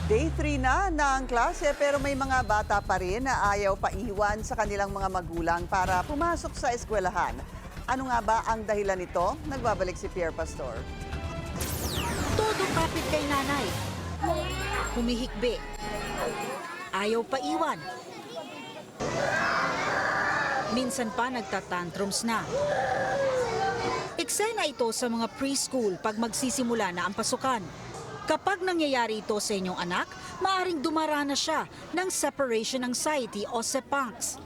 Day 3 na ng klase pero may mga bata pa rin na ayaw paiwan sa kanilang mga magulang para pumasok sa eskwelahan. Ano nga ba ang dahilan nito? Nagbabalik si Pierre Pastor. Todo kapit kay nanay. Humihikbi. Ayaw paiwan. Minsan pa nagtatantrums na. Eksena ito sa mga preschool pag magsisimula na ang pasukan. Kapag nangyayari ito sa inyong anak, maaring dumaranas siya ng separation anxiety o SEPANCS.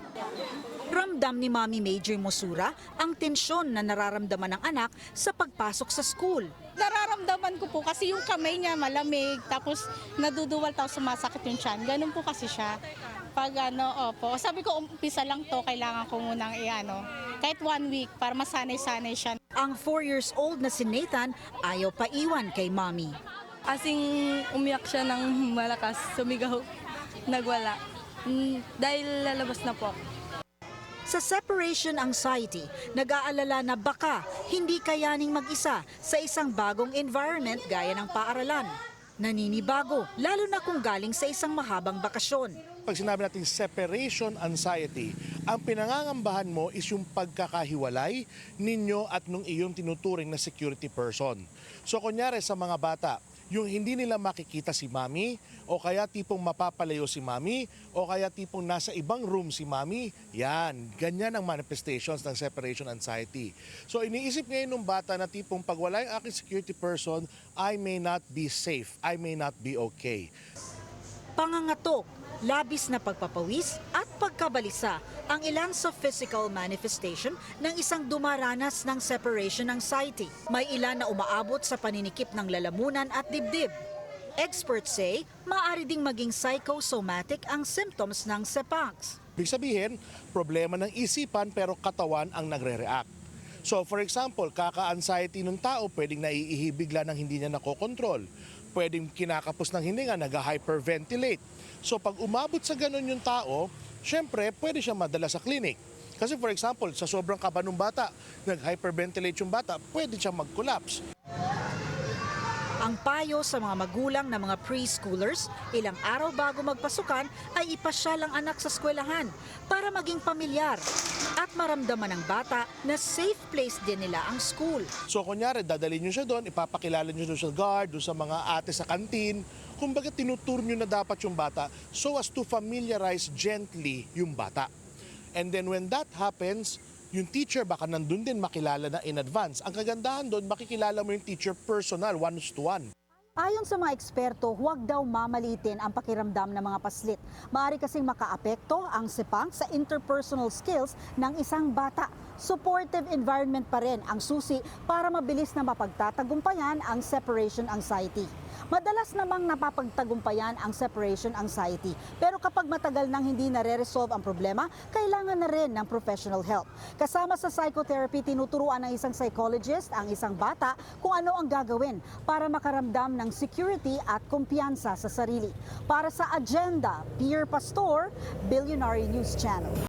Ramdam ni Mami Major Mosura ang tensyon na nararamdaman ng anak sa pagpasok sa school. Nararamdaman ko po kasi yung kamay niya malamig, tapos naduduwal, tapos sumasakit yung tiyan. Ganun po kasi siya. Pag opo. Sabi ko, umpisa lang to, kailangan ko munang kahit 1 week para masanay-sanay siya. Ang 4 years old na si Nathan ayaw paiwan kay Mami. Kasing umiyak siya ng malakas, sumigaw, nagwala. Dahil lalabas na po. Sa separation anxiety, nag-aalala na baka hindi kayaning mag-isa sa isang bagong environment gaya ng paaralan. Naninibago, lalo na kung galing sa isang mahabang bakasyon. Pag sinabi natin separation anxiety, ang pinangangambahan mo is yung pagkakahiwalay ninyo at nung iyong tinuturing na security person. So kunyari sa mga bata, yung hindi nila makikita si Mami, o kaya tipong mapapalayo si Mami, o kaya tipong nasa ibang room si Mami, yan, ganyan ang manifestations ng separation anxiety. So iniisip ngayon ng bata na tipong pag wala yung aking security person, I may not be safe, I may not be okay. Pangangatok, labis na pagpapawis at pagkabalisa ang ilan sa physical manifestation ng isang dumaranas ng separation anxiety. May ilan na umaabot sa paninikip ng lalamunan at dibdib. Experts say, maaari ding maging psychosomatic ang symptoms ng SEPANCS. Ibig sabihin, problema ng isipan pero katawan ang nagre-react. So for example, kaka-anxiety ng tao, pwedeng naiihibigla ng hindi niya nakokontrol. Pwedeng kinakapos ng hininga, nag-hyperventilate. So pag umabot sa ganun yung tao, syempre pwede siya madala sa clinic. Kasi for example, sa sobrang kaba ng bata, nag-hyperventilate yung bata, pwede siya mag-collapse. Ang payo sa mga magulang na mga preschoolers, ilang araw bago magpasukan ay ipasyal ang anak sa eskwelahan para maging pamilyar at maramdaman ng bata na safe place din nila ang school. So kunyari, dadalhin nyo siya doon, ipapakilala nyo doon sa guard, doon sa mga ate sa kantin. Kumbaga tinutur nyo na dapat yung bata so as to familiarize gently yung bata. And then when that happens, yung teacher baka nandun din makilala na in advance. Ang kagandahan doon, makikilala mo yung teacher personal, 1-to-1. Ayon sa mga eksperto, huwag daw mamalitin ang pakiramdam ng mga paslit. Maaari kasing makaapekto ang SEPANCS sa interpersonal skills ng isang bata. Supportive environment pa rin ang susi para mabilis na mapagtatagumpayan ang separation anxiety. Madalas namang napapagtagumpayan ang separation anxiety. Pero kapag matagal nang hindi nare-resolve ang problema, kailangan na rin ng professional help. Kasama sa psychotherapy, tinuturuan ng isang psychologist ang isang bata kung ano ang gagawin para makaramdam ng security at kumpiyansa sa sarili. Para sa Agenda, Pierre Pastor, Billionaire News Channel.